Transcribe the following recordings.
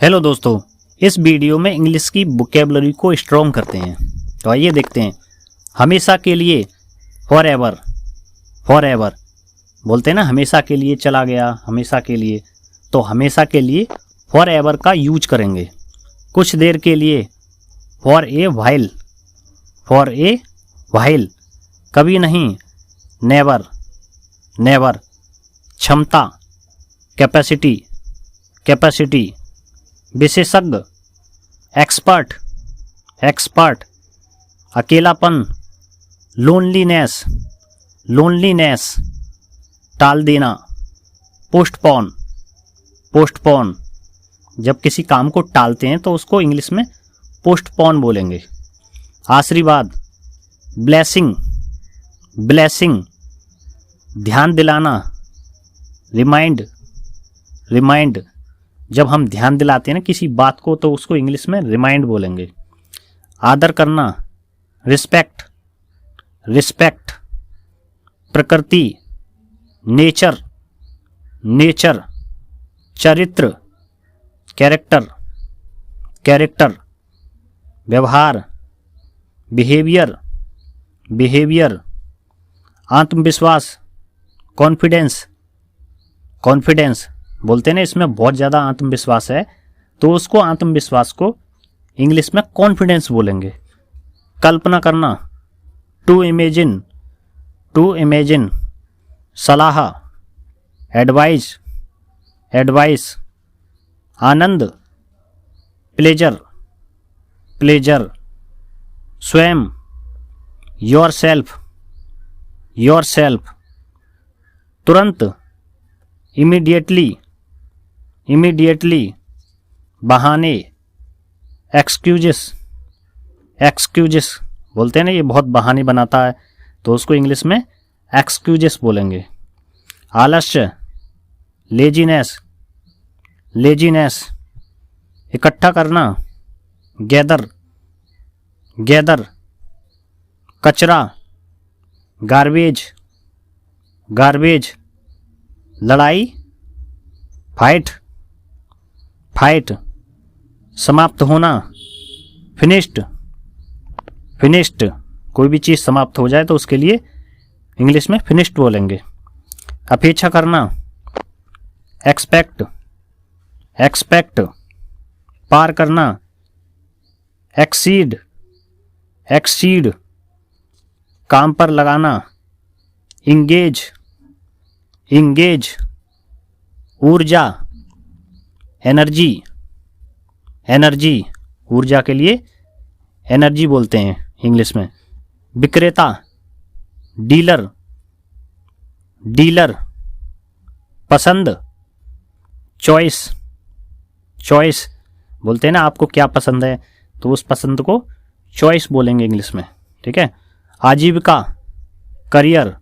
Hello दोस्तों, इस video में इंग्लिश की वोकैबुलरी को स्ट्रॉन्ग करते हैं। तो आइए देखते हैं। हमेशा के लिए, फॉर एवर, फॉर एवर बोलते हैं ना, हमेशा के लिए चला गया, हमेशा के लिए। तो हमेशा के लिए फॉर एवर का यूज करेंगे। कुछ देर के लिए, for a while, for a while. कभी नहीं, नेवर, नेवर। क्षमता, कैपेसिटी, कैपेसिटी। विशेषज्ञ, एक्सपर्ट, एक्सपर्ट। अकेलापन, लोनलीनेस, लोनलीनेस। टाल देना, पोस्टपोन, पोस्टपोन। जब किसी काम को टालते हैं तो उसको इंग्लिश में पोस्टपोन बोलेंगे। आशीर्वाद, ब्लेसिंग, ब्लेसिंग। ध्यान दिलाना, रिमाइंड, रिमाइंड। जब हम ध्यान दिलाते हैं ना किसी बात को तो उसको इंग्लिश में रिमाइंड बोलेंगे। आदर करना, रिस्पेक्ट, रिस्पेक्ट। प्रकृति, नेचर, नेचर। चरित्र, कैरेक्टर, कैरेक्टर। व्यवहार, बिहेवियर, बिहेवियर। आत्मविश्वास, कॉन्फिडेंस, कॉन्फिडेंस। बोलते हैं ना इसमें बहुत ज़्यादा आत्मविश्वास है तो उसको, आत्मविश्वास को इंग्लिश में कॉन्फिडेंस बोलेंगे। कल्पना करना, टू इमेजिन, टू इमेजिन। सलाह, एडवाइस, एडवाइस। आनंद, प्लेजर, प्लेजर। स्वयं, योर सेल्फ, योर सेल्फ। तुरंत, इमीडिएटली, इमीडिएटली। बहाने, एक्सक्यूजेस, एक्सक्यूजेस। बोलते हैं ना ये बहुत बहाने बनाता है तो उसको इंग्लिश में एक्सक्यूजेस बोलेंगे। आलस्य, लेजीनेस, लेजीनेस। इकट्ठा करना, गैदर, गैदर। कचरा, गार्बेज, गार्बेज। लड़ाई, फाइट, फाइट। समाप्त होना, फिनिश्ड, फिनिश्ड। कोई भी चीज़ समाप्त हो जाए तो उसके लिए इंग्लिश में फिनिश्ड बोलेंगे। अपेक्षा करना, एक्सपेक्ट, एक्सपेक्ट। पार करना, एक्सीड, एक्सीड। काम पर लगाना, इंगेज, इंगेज। ऊर्जा, एनर्जी, एनर्जी। ऊर्जा के लिए एनर्जी बोलते हैं इंग्लिश में। विक्रेता, डीलर, डीलर। पसंद, चॉइस, चॉइस। बोलते हैं ना आपको क्या पसंद है तो उस पसंद को चॉइस बोलेंगे इंग्लिश में, ठीक है। आजीविका, करियर,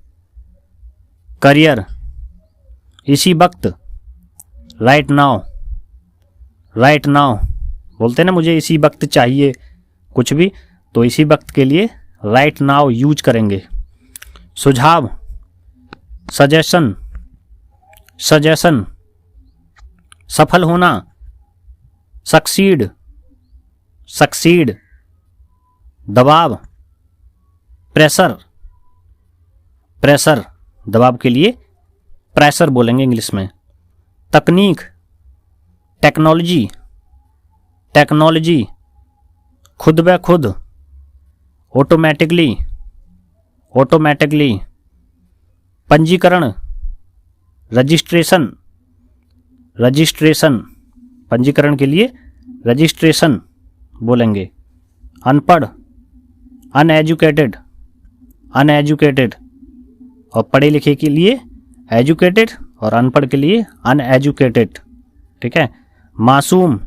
करियर। इसी वक्त, राइट नाउ, राइट नाउ। बोलते हैं ना मुझे इसी वक्त चाहिए कुछ भी तो इसी वक्त के लिए राइट नाउ यूज करेंगे। सुझाव, सजेशन, सजेशन। सफल होना, सक्सीड, सक्सीड। दबाव, प्रेशर, प्रेशर। दबाव के लिए प्रेशर बोलेंगे इंग्लिश में। तकनीक, टेक्नोलॉजी, टेक्नोलॉजी। खुद ब खुद, ऑटोमेटिकली, ऑटोमेटिकली। पंजीकरण, रजिस्ट्रेशन, रजिस्ट्रेशन। पंजीकरण के लिए रजिस्ट्रेशन बोलेंगे। अनपढ़, अनएजुकेटेड, अनएजुकेटेड। और पढ़े लिखे के लिए एजुकेटेड और अनपढ़ के लिए अनएजुकेटेड, ठीक है। मासूम,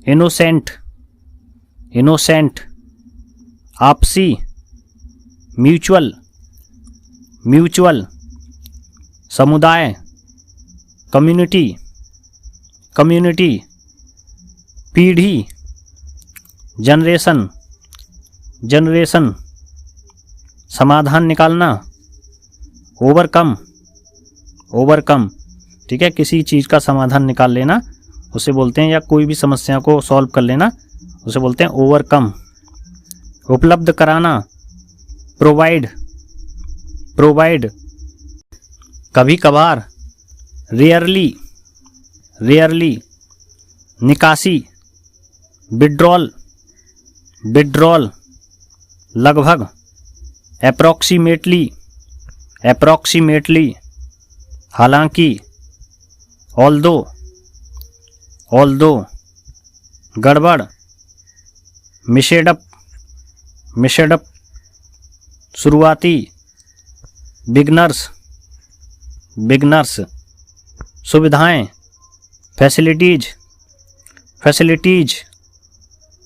इनोसेंट, इनोसेंट। आपसी, म्यूचुअल, म्यूचुअल। समुदाय, कम्युनिटी, कम्युनिटी। पीढ़ी, जनरेशन, जनरेशन। समाधान निकालना, ओवरकम, ओवरकम, ठीक है। किसी चीज़ का समाधान निकाल लेना उसे बोलते हैं, या कोई भी समस्या को सॉल्व कर लेना उसे बोलते हैं ओवरकम। उपलब्ध कराना, प्रोवाइड, प्रोवाइड। कभी कभार, रेयरली, रेयरली। निकासी, विड्रॉल, विड्रॉल। लगभग, अप्रॉक्सीमेटली, अप्रॉक्सीमेटली। हालांकि, ऑल्दो, ऑल्दो। गड़बड़, मिशेडअप, मिशेडअप। शुरुआती, बिगनर्स, बिगनर्स। सुविधाएं, फैसिलिटीज, फैसिलिटीज।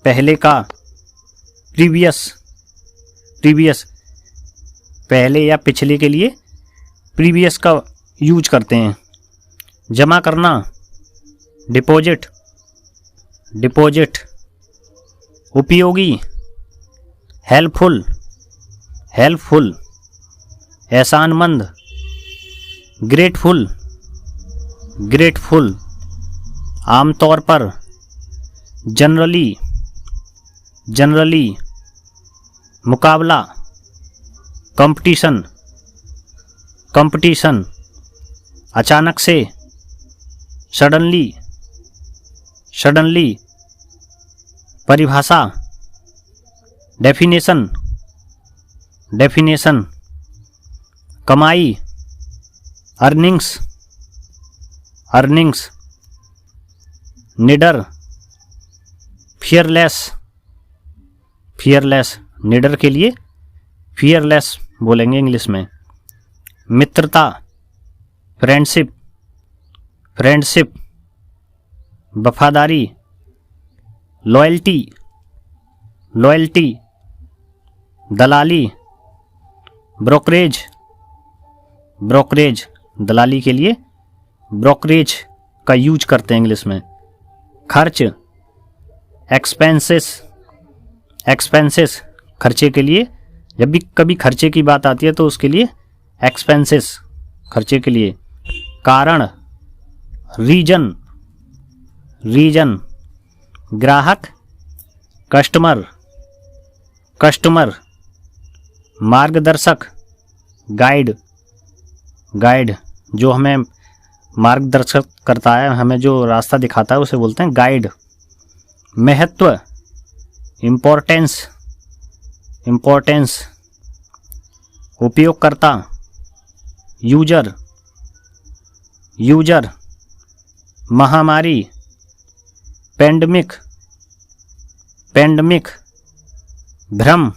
पहले का, प्रीवियस, प्रीवियस। पहले या पिछले के लिए प्रीवियस का यूज करते हैं। जमा करना, डिपॉजिट, डिपॉजिट। उपयोगी, हेल्पफुल, हेल्पफुल। एहसानमंद, ग्रेटफुल, ग्रेटफुल। आमतौर पर, जनरली, जनरली। मुकाबला, कंपटीशन, कंपटीशन। अचानक से, सडनली, सडनली। परिभाषा, डेफिनेशन, डेफिनेशन। कमाई, अर्निंग्स, अर्निंग्स। निडर, फियरलेस, फियरलेस। निडर के लिए फियरलेस बोलेंगे इंग्लिश में। मित्रता, फ्रेंडशिप, फ्रेंडशिप। वफादारी, लॉयल्टी, लॉयल्टी। दलाली, ब्रोकरेज, ब्रोकरेज। दलाली के लिए ब्रोकरेज का यूज करते हैं इंग्लिश में। खर्च, एक्सपेंसेस, एक्सपेंसेस। खर्चे के लिए, जब भी कभी खर्चे की बात आती है तो उसके लिए एक्सपेंसेस, खर्चे के लिए। कारण, रीजन, रीजन। ग्राहक, कस्टमर, कस्टमर। मार्गदर्शक, गाइड, गाइड। जो हमें मार्गदर्शक करता है, हमें जो रास्ता दिखाता है उसे बोलते हैं गाइड। महत्व, इम्पोर्टेंस, इम्पोर्टेंस। उपयोगकर्ता, यूजर, यूजर। महामारी, पेंडेमिक, पेंडेमिक। भ्रम,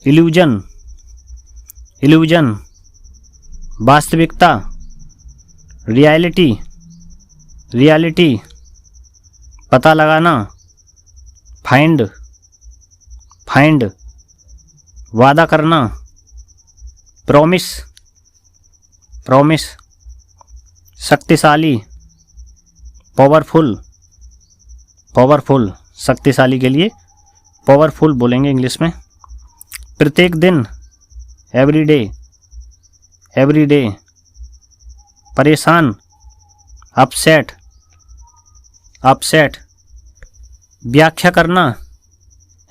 इल्यूजन, इल्यूजन। वास्तविकता, रियलिटी, रियलिटी। पता लगाना, फाइंड, फाइंड। वादा करना, प्रॉमिस, प्रॉमिस। शक्तिशाली, पावरफुल, पावरफुल। शक्तिशाली के लिए पावरफुल बोलेंगे इंग्लिश में। प्रत्येक दिन, एवरीडे, एवरीडे। परेशान, अपसेट, अपसेट। व्याख्या करना,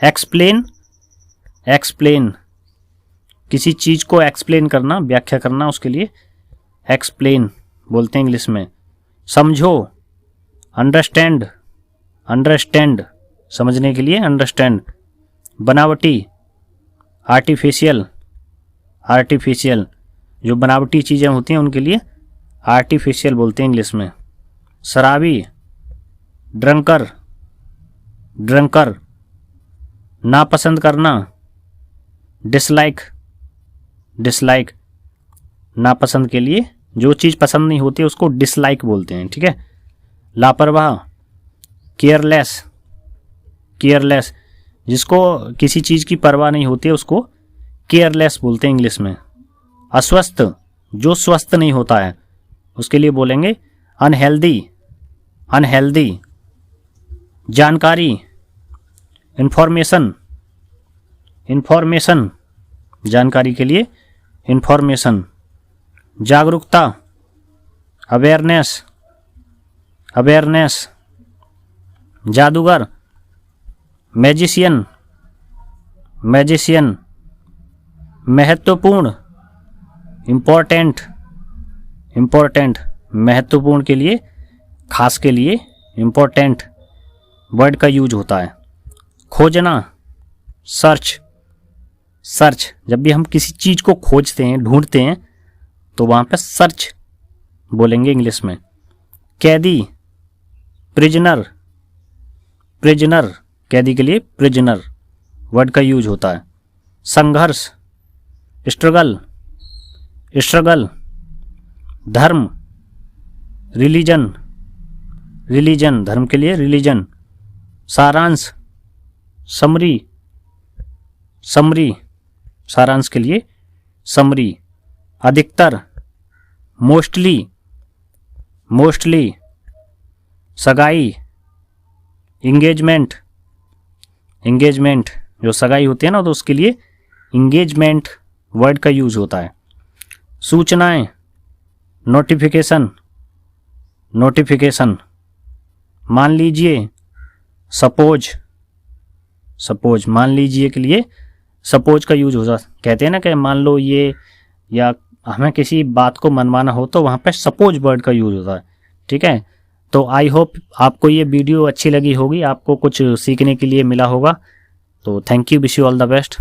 एक्सप्लेन, एक्सप्लेन। किसी चीज़ को एक्सप्लेन करना, व्याख्या करना, उसके लिए एक्सप्लेन बोलते हैं इंग्लिश में। समझो, अंडरस्टैंड, अंडरस्टैंड। समझने के लिए अंडरस्टैंड। बनावटी, आर्टिफिशियल, आर्टिफिशियल। जो बनावटी चीज़ें होती हैं उनके लिए आर्टिफिशियल बोलते हैं इंग्लिश में। शराबी, ड्रंकर, ड्रंकर। नापसंद करना, डिसलाइक, डिसलाइक। नापसंद के लिए जो चीज़ पसंद नहीं होती उसको डिसलाइक बोलते हैं, ठीक है। लापरवाह, केयरलेस, केयरलेस। जिसको किसी चीज़ की परवाह नहीं होती है उसको केयरलेस बोलते हैं इंग्लिश में। अस्वस्थ, जो स्वस्थ नहीं होता है उसके लिए बोलेंगे अनहेल्दी, अनहेल्दी। जानकारी, इंफॉर्मेशन, इंफॉर्मेशन। जानकारी के लिए इंफॉर्मेशन। जागरूकता, अवेयरनेस, अवेयरनेस, जादूगर, मैजिशियन, मैजिशियन, महत्वपूर्ण, इम्पोर्टेंट, इम्पोर्टेंट, महत्वपूर्ण के लिए, खास के लिए इम्पोर्टेंट वर्ड का यूज होता है। खोजना, सर्च, सर्च, जब भी हम किसी चीज़ को खोजते हैं, ढूंढते हैं, तो वहाँ पे सर्च बोलेंगे इंग्लिश में। कैदी, प्रिजनर, प्रिजनर, कैदी के लिए प्रिजनर वर्ड का यूज होता है। संघर्ष, स्ट्रगल, स्ट्रगल, धर्म, रिलीजन, रिलीजन, धर्म के लिए रिलीजन। सारांश, समरी, समरी, सारांश के लिए समरी। अधिकतर, मोस्टली, मोस्टली। सगाई, इंगेजमेंट, इंगेजमेंट, जो सगाई होती है ना तो उसके लिए इंगेजमेंट वर्ड का यूज होता है। सूचनाएं, नोटिफिकेशन, नोटिफिकेशन। मान लीजिए, सपोज, सपोज, मान लीजिए के लिए सपोज का यूज होता है। कहते हैं ना कि मान लो ये, या हमें किसी बात को मनवाना हो तो वहाँ पे सपोज वर्ड का यूज होता है। ठीक है, तो आई होप आपको ये वीडियो अच्छी लगी होगी, आपको कुछ सीखने के लिए मिला होगा। तो thank you, wish you all the best.